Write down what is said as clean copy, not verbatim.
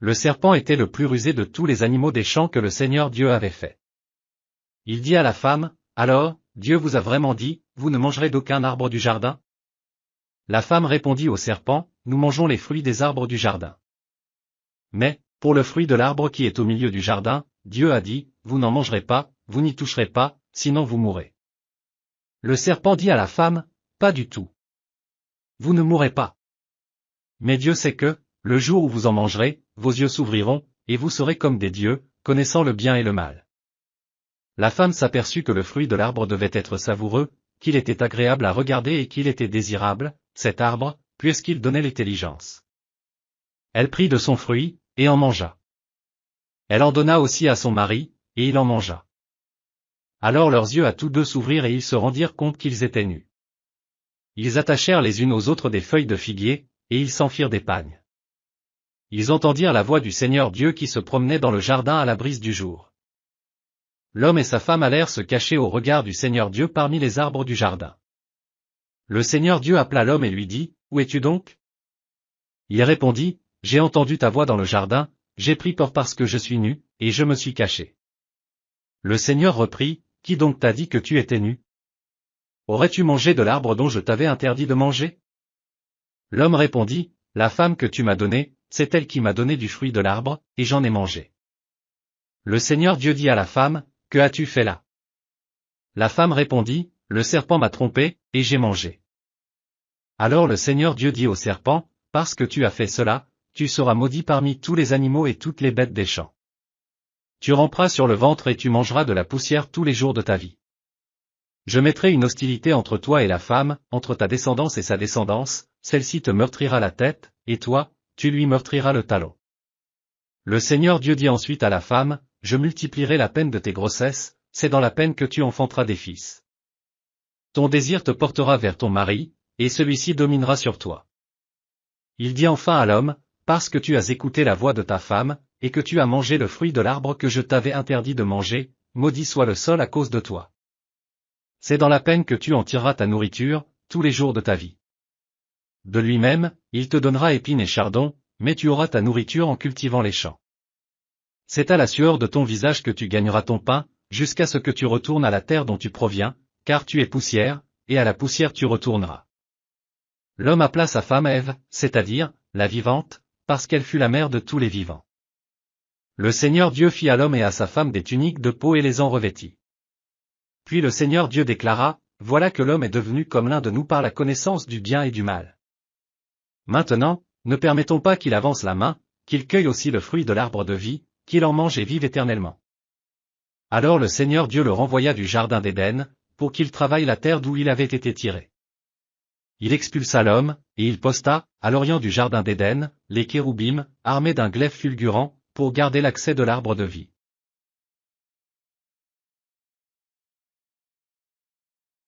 Le serpent était le plus rusé de tous les animaux des champs que le Seigneur Dieu avait fait. Il dit à la femme, « Alors, Dieu vous a vraiment dit, vous ne mangerez d'aucun arbre du jardin ?» La femme répondit au serpent, « Nous mangeons les fruits des arbres du jardin. Mais, pour le fruit de l'arbre qui est au milieu du jardin, Dieu a dit, vous n'en mangerez pas, vous n'y toucherez pas, sinon vous mourrez. » Le serpent dit à la femme, « Pas du tout. Vous ne mourrez pas. Mais Dieu sait que, le jour où vous en mangerez, vos yeux s'ouvriront, et vous serez comme des dieux, connaissant le bien et le mal. » La femme s'aperçut que le fruit de l'arbre devait être savoureux, qu'il était agréable à regarder et qu'il était désirable, cet arbre, puisqu'il donnait l'intelligence. Elle prit de son fruit, et en mangea. Elle en donna aussi à son mari, et il en mangea. Alors leurs yeux à tous deux s'ouvrirent et ils se rendirent compte qu'ils étaient nus. Ils attachèrent les unes aux autres des feuilles de figuier, et ils s'en firent des pagnes. Ils entendirent la voix du Seigneur Dieu qui se promenait dans le jardin à la brise du jour. L'homme et sa femme allèrent se cacher au regard du Seigneur Dieu parmi les arbres du jardin. Le Seigneur Dieu appela l'homme et lui dit, « Où es-tu donc ?» Il répondit, « J'ai entendu ta voix dans le jardin, j'ai pris peur parce que je suis nu, et je me suis caché. » Le Seigneur reprit, « Qui donc t'a dit que tu étais nu? Aurais-tu mangé de l'arbre dont je t'avais interdit de manger ?» L'homme répondit, « La femme que tu m'as donnée, c'est elle qui m'a donné du fruit de l'arbre, et j'en ai mangé. » Le Seigneur Dieu dit à la femme, « Que as-tu fait là ?» La femme répondit, « Le serpent m'a trompé, et j'ai mangé. » Alors le Seigneur Dieu dit au serpent, « Parce que tu as fait cela, tu seras maudit parmi tous les animaux et toutes les bêtes des champs. Tu ramperas sur le ventre et tu mangeras de la poussière tous les jours de ta vie. Je mettrai une hostilité entre toi et la femme, entre ta descendance et sa descendance, celle-ci te meurtrira la tête, et toi, tu lui meurtriras le talon. » Le Seigneur Dieu dit ensuite à la femme, « Je multiplierai la peine de tes grossesses, c'est dans la peine que tu enfanteras des fils. Ton désir te portera vers ton mari, et celui-ci dominera sur toi. » Il dit enfin à l'homme, « Parce que tu as écouté la voix de ta femme, et que tu as mangé le fruit de l'arbre que je t'avais interdit de manger, maudit soit le sol à cause de toi. C'est dans la peine que tu en tireras ta nourriture, tous les jours de ta vie. De lui-même, il te donnera épines et chardons, mais tu auras ta nourriture en cultivant les champs. C'est à la sueur de ton visage que tu gagneras ton pain, jusqu'à ce que tu retournes à la terre dont tu proviens, car tu es poussière, et à la poussière tu retourneras. » L'homme appela sa femme Ève, c'est-à-dire, la vivante, parce qu'elle fut la mère de tous les vivants. Le Seigneur Dieu fit à l'homme et à sa femme des tuniques de peau et les en revêtit. Puis le Seigneur Dieu déclara, « Voilà que l'homme est devenu comme l'un de nous par la connaissance du bien et du mal. Maintenant, ne permettons pas qu'il avance la main, qu'il cueille aussi le fruit de l'arbre de vie, qu'il en mange et vive éternellement. » Alors le Seigneur Dieu le renvoya du jardin d'Éden, pour qu'il travaille la terre d'où il avait été tiré. Il expulsa l'homme, et il posta, à l'orient du jardin d'Éden, les kéroubim, armés d'un glaive fulgurant, pour garder l'accès de l'arbre de vie.